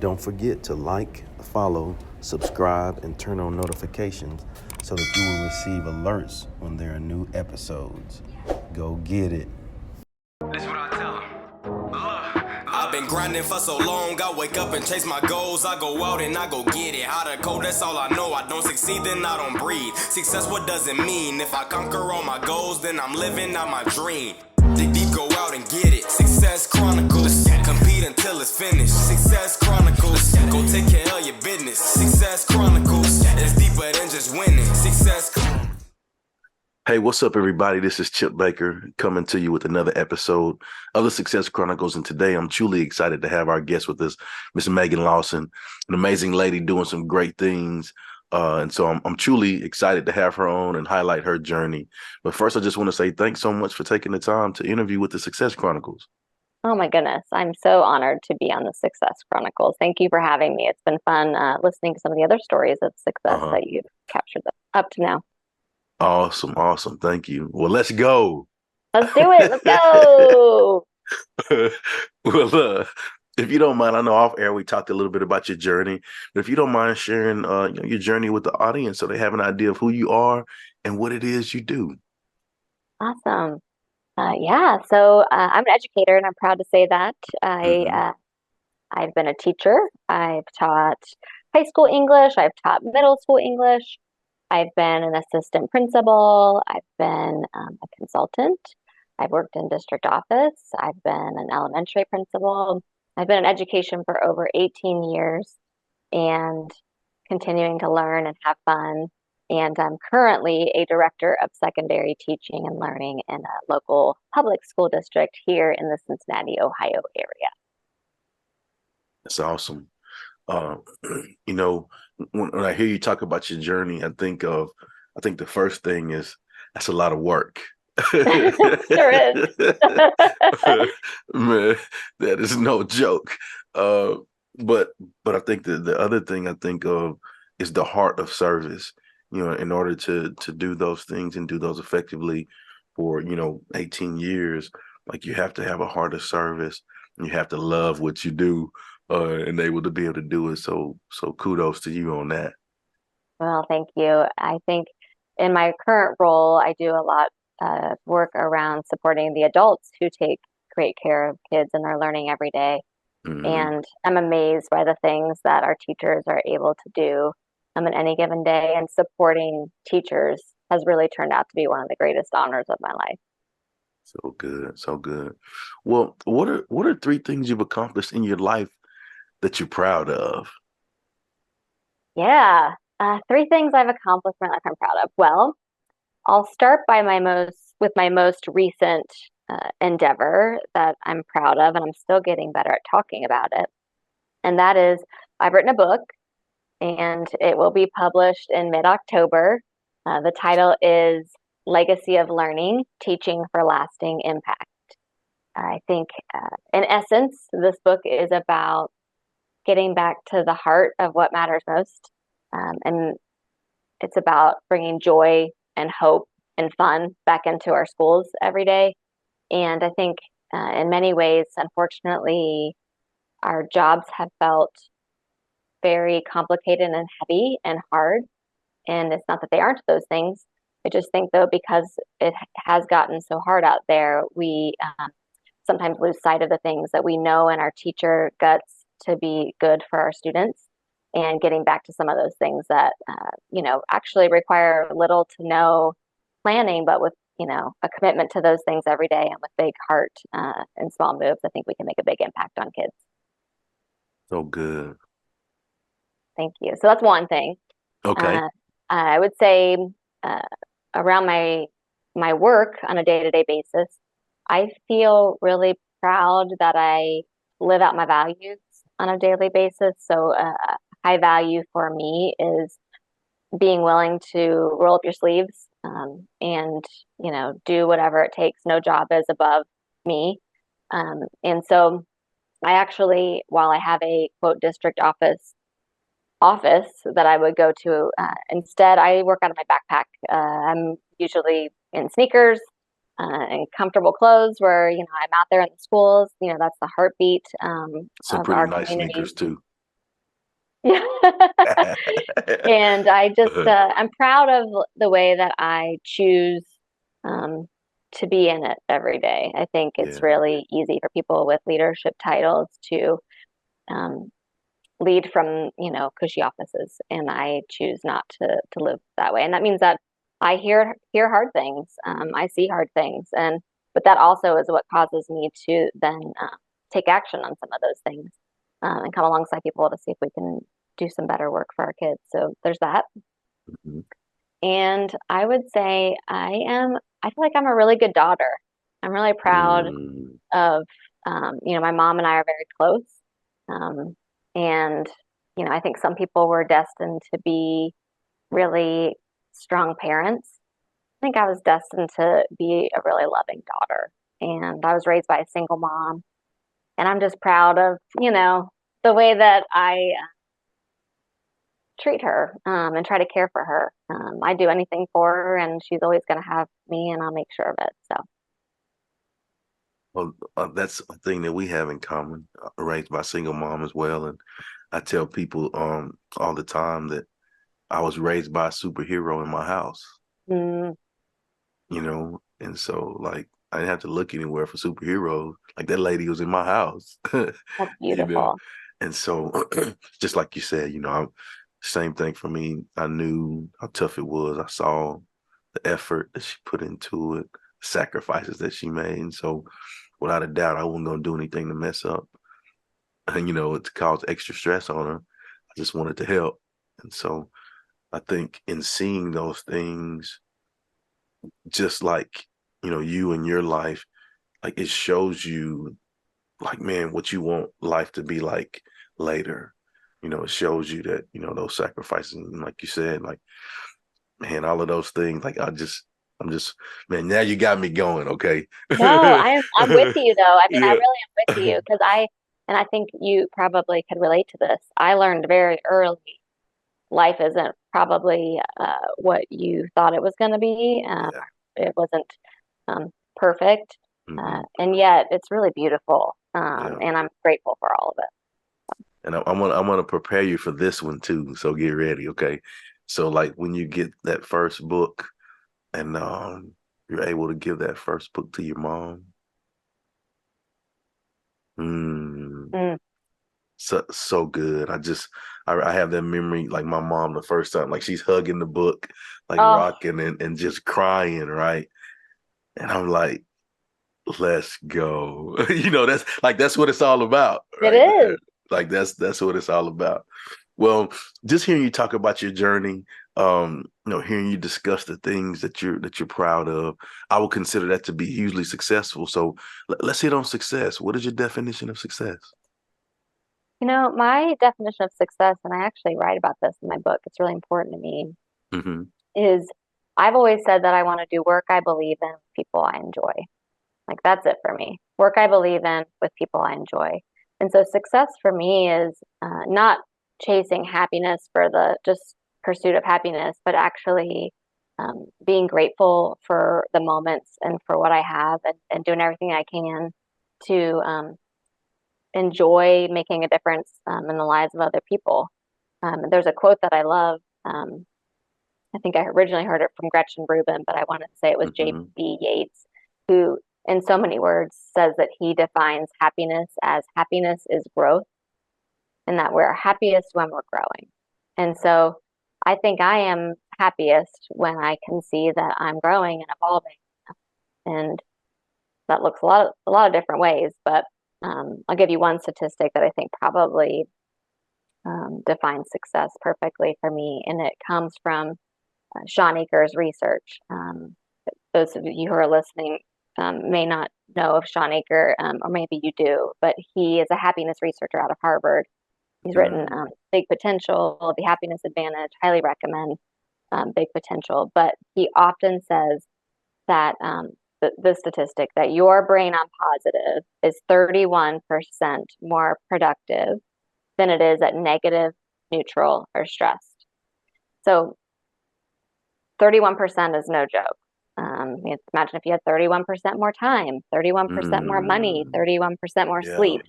Don't forget to like, follow, subscribe, and turn on notifications so that you will receive alerts when there are new episodes. Go get it. That's what I tell 'em. Look, I've been grinding for so long, I wake up and chase my goals. I go out and I go get it. How to code, that's all I know. I don't succeed, then I don't breathe. Success, what does it mean? If I conquer all my goals, then I'm living out my dream. Dig deep, go out and get it. Success Chronicles. Compete until it's finished. Success Chronicles. Go take care of your business. Success Chronicles. It's deeper than just winning. Success Chronicles. Hey, what's up, everybody? This is Chip Baker coming to you with another episode of the Success Chronicles. And today I'm truly excited to have our guest with us, Miss Meghan Lawson, an amazing lady doing some great things. And so I'm truly excited to have her on and highlight her journey. But first, I just want to say thanks so much for taking the time to interview with the Success Chronicles. Oh my goodness. I'm so honored to be on the Success Chronicles. Thank you for having me. It's been fun listening to some of the other stories of success that you've captured up to now. Awesome. Thank you. Well, let's go. Let's do it. Let's go. Well, if you don't mind, I know off air we talked a little bit about your journey, but if you don't mind sharing your journey with the audience so they have an idea of who you are and what it is you do. Awesome. So I'm an educator, and I'm proud to say that. I've been a teacher. I've taught high school English. I've taught middle school English. I've been an assistant principal. I've been a consultant. I've worked in district office. I've been an elementary principal. I've been in education for over 18 years and continuing to learn and have fun. And I'm currently a director of secondary teaching and learning in a local public school district here in the Cincinnati, Ohio area. That's awesome. When I hear you talk about your journey, I think the first thing is that's a lot of work. Sure is. Man, that is no joke. But I think the other thing I think of is the heart of service. In order to do those things and do those effectively for 18 years, like you have to have a heart of service and you have to love what you do. And able to be able to do it. So kudos to you on that. Well, thank you. I think in my current role, I do a lot of work around supporting the adults who take great care of kids and their learning every day. Mm-hmm. And I'm amazed by the things that our teachers are able to do in any given day. And supporting teachers has really turned out to be one of the greatest honors of my life. So good. Well, what are three things you've accomplished in your life that you're proud of? Yeah, three things I've accomplished in my life I'm proud of. Well, I'll start by my most recent endeavor that I'm proud of, and I'm still getting better at talking about it. And that is, I've written a book, and it will be published in mid-October. The title is Legacy of Learning: Teaching for Lasting Impact. I think, in essence, this book is about getting back to the heart of what matters most. And it's about bringing joy and hope and fun back into our schools every day. And I think in many ways, unfortunately, our jobs have felt very complicated and heavy and hard. And it's not that they aren't those things. I just think, though, because it has gotten so hard out there, we sometimes lose sight of the things that we know in our teacher guts to be good for our students, and getting back to some of those things that actually require little to no planning, but with a commitment to those things every day and with big heart and small moves, I think we can make a big impact on kids. So good. Thank you. So that's one thing. Okay. I would say around my work on a day-to-day basis, I feel really proud that I live out my values on a daily basis. So high value for me is being willing to roll up your sleeves and do whatever it takes. No job is above me. And so I actually, while I have a quote district office that I would go to, instead I work out of my backpack. I'm usually in sneakers and comfortable clothes where, I'm out there in the schools. That's the heartbeat Some of pretty our nice community. sneakers too. Yeah. And I'm proud of the way that I choose um, to be in it every day. I think it's Yeah. really easy for people with leadership titles to um, lead from, cushy offices, and I choose not to live that way. And that means that I hear hard things, I see hard things, and but that also is what causes me to then take action on some of those things, and come alongside people to see if we can do some better work for our kids. So there's that. Mhm. And I would say I feel like I'm a really good daughter. I'm really proud Mm, of, my mom and I are very close. Um, and, I think some people were destined to be really strong parents. I think I was destined to be a really loving daughter. And I was raised by a single mom. And I'm just proud of, the way that I treat her, and try to care for her. I do anything for her, and she's always going to have me, and I'll make sure of it. So, well, that's a thing that we have in common. Raised by a single mom as well, and I tell people all the time that I was raised by a superhero in my house. mm, And so like I didn't have to look anywhere for superheroes. Like that lady was in my house, that's you know. beautiful. And so just like you said, same thing for me. I knew how tough it was. I saw the effort that she put into it, sacrifices that she made. And so without a doubt, I wasn't gonna do anything to mess up and to cause extra stress on her. I just wanted to help. And so I think in seeing those things, just like you in your life, like it shows you like, man, what you want life to be like later. It shows you that those sacrifices, and like you said, like, man, all of those things, like I'm just man, now you got me going. Okay. No, I'm with you though. I mean, I Yeah. really am with you because I think you probably could relate to this. I learned very early life isn't probably what you thought it was going to be. Yeah. It wasn't perfect, Hmm. and yet it's really beautiful. Yeah. And I'm grateful for all of it. And I'm gonna prepare you for this one too. So get ready, okay? So like when you get that first book and you're able to give that first book to your mom. Mm, Mm. so good. I have that memory like my mom the first time, like she's hugging the book, like Oh, rocking and just crying, right? And I'm like, let's go. That's what it's all about it right there. is. Like that's what it's all about. Well, just hearing you talk about your journey, hearing you discuss the things that you're proud of, I would consider that to be hugely successful. So let's hit on success. What is your definition of success? My definition of success, and I actually write about this in my book, it's really important to me, Hmm. is I've always said that I want to do work I believe in with people I enjoy. Like that's it for me. Work I believe in with people I enjoy. And so success for me is not chasing happiness for the just pursuit of happiness, but actually being grateful for the moments and for what I have, and doing everything I can to enjoy making a difference in the lives of other people. There's a quote that I love. I think I originally heard it from Gretchen Rubin, but I want to say it was Hmm. J.B. Yates, who, in so many words, says that he defines happiness as happiness is growth, and that we're happiest when we're growing. And so I think I am happiest when I can see that I'm growing and evolving. And that looks a lot of different ways, but I'll give you one statistic that I think probably defines success perfectly for me, and it comes from Sean Akers' research. Those of you who are listening may not know of Sean Aker, or maybe you do, but he is a happiness researcher out of Harvard. He's written Mm. Big Potential, The Happiness Advantage, highly recommend Big Potential. But he often says that the statistic that your brain on positive is 31% more productive than it is at negative, neutral, or stressed. So 31% is no joke. Imagine if you had 31% more time, 31% more money, Mm. 31% more Yeah. sleep.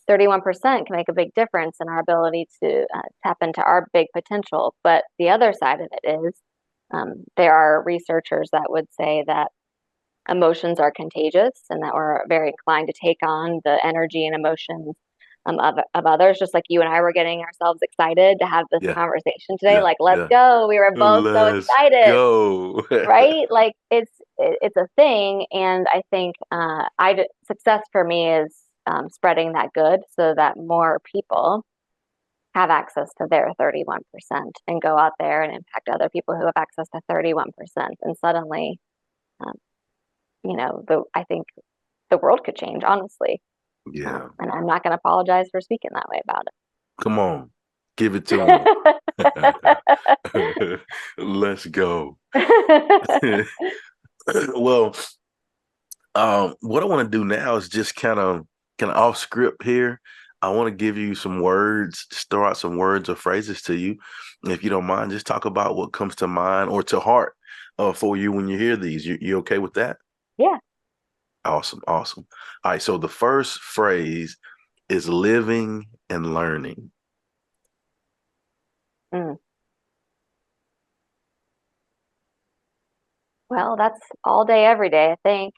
31% can make a big difference in our ability to tap into our big potential. But the other side of it is there are researchers that would say that emotions are contagious and that we're very inclined to take on the energy and emotions of others, just like you and I were getting ourselves excited to have this Yeah, conversation today. yeah, Like, let's yeah. go. We were both so Let's excited, go. right? Like it's a thing. And I think success for me is spreading that good so that more people have access to their 31% and go out there and impact other people who have access to 31%. And suddenly, um, I think the world could change, honestly. Yeah. And I'm not going to apologize for speaking that way about Come on. Give it to him. Let's go. it. Well, what I want to do now is just kind of off script here. I want to give you some words, just throw out some words or phrases to you. And if you don't mind, just talk about what comes to mind or to heart for you when you hear these. You okay with that? Yeah. Awesome, awesome. All right, so the first phrase is living and learning. Mm. Well, that's all day, every day, I think.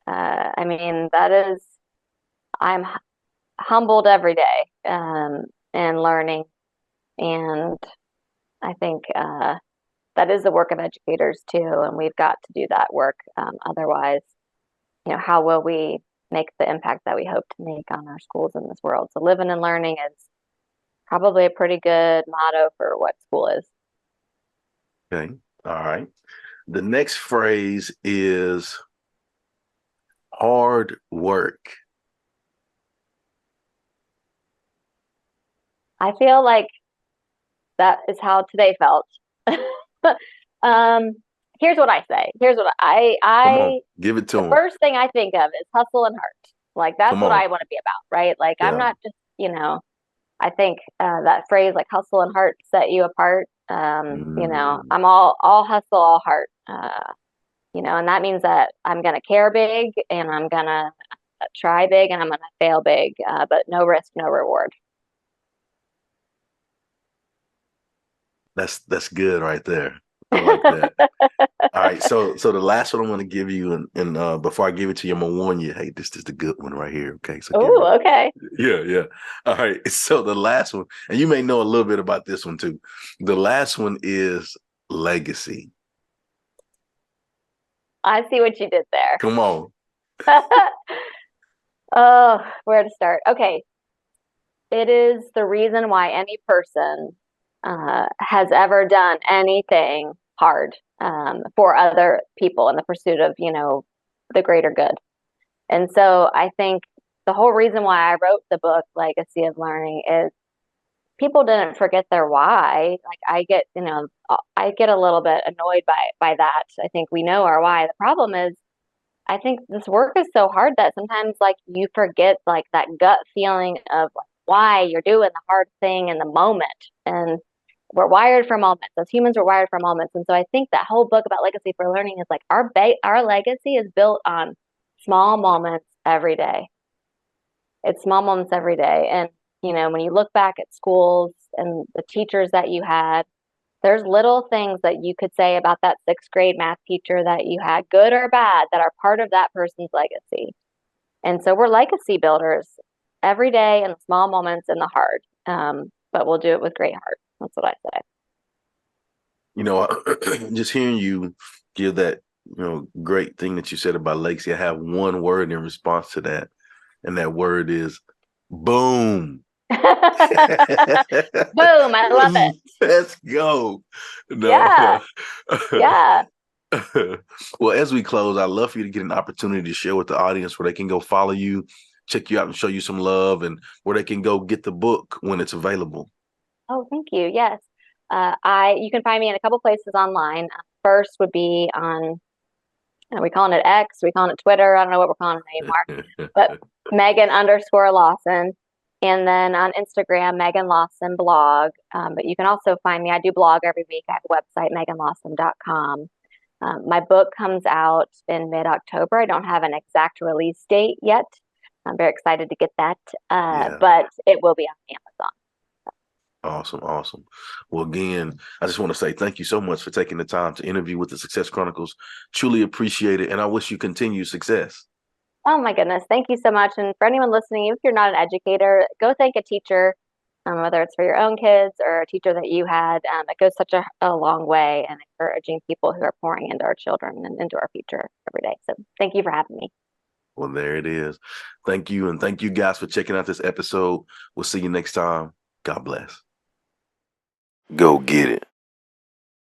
I mean, I'm humbled every day and learning. And I think that is the work of educators too. And we've got to do that work. Otherwise, how will we make the impact that we hope to make on our schools in this world? So living and learning is probably a pretty good motto for what school is. Okay. All right. The next phrase is hard work. I feel like that is how today felt. um, here's what I say. Here's what Come on, I give it to the him. first thing I think of is hustle and heart. Like that's Come what on. I want to be about, right? Like I'm Yeah. not just, I think that phrase like hustle and heart set you apart. Mm, I'm all hustle, all heart. And that means that I'm gonna care big and I'm gonna try big and I'm gonna fail big, but no risk, no reward. that's good right there. I like that. All right, so the last one I'm going to give you, and before I give it to you, I'm gonna warn you. Hey, this is the good one right here. Okay, so get Oh, ready. okay. Yeah, yeah. All right. So the last one, and you may know a little bit about this one too. The last one is legacy. I see what you did there. Come on. Oh, where to start? Okay. It is the reason why any person has ever done anything hard for other people in the pursuit of, the greater good. And so I think the whole reason why I wrote the book, Legacy of Learning, is people didn't forget their why. Like I get a little bit annoyed by that. I think we know our why. The problem is I think this work is so hard that sometimes like you forget like that gut feeling of like why you're doing the hard thing in the moment. And we're wired for moments. As humans, we're wired for moments. And so I think that whole book about legacy for learning is like our legacy is built on small moments every day. It's small moments every day. And when you look back at schools and the teachers that you had, there's little things that you could say about that sixth grade math teacher that you had, good or bad, that are part of that person's legacy. And so we're legacy builders every day in the small moments in the hard. But we'll do it with great heart. That's what I say. You know, just hearing you give that, great thing that you said about legacy. I have one word in response to that, and that word is boom. Boom, I love it. Let's go. Yeah, No. yeah. Well, as we close, I'd love for you to get an opportunity to share with the audience where they can go follow you, check you out, and show you some love, and where they can go get the book when it's available. Oh, thank you. Yes. You can find me in a couple places online. First would be on, we calling it X, we calling it Twitter. I don't know what we're calling it anymore, but Megan_Lawson. And then on Instagram, Meghan Lawson blog. But you can also find me. I do blog every week. I have a website, meganlawson.com. My book comes out in mid-October. I don't have an exact release date yet, I'm very excited to get that, Yeah. but it will be on Amazon. Awesome. Awesome. Well, again, I just want to say thank you so much for taking the time to interview with the Success Chronicles. Truly appreciate it. And I wish you continued success. Oh my goodness. Thank you so much. And for anyone listening, if you're not an educator, go thank a teacher, whether it's for your own kids or a teacher that you had. It goes such a long way in encouraging people who are pouring into our children and into our future every day. So thank you for having me. Well, there it is. Thank you. And thank you guys for checking out this episode. We'll see you next time. God bless. Go get it.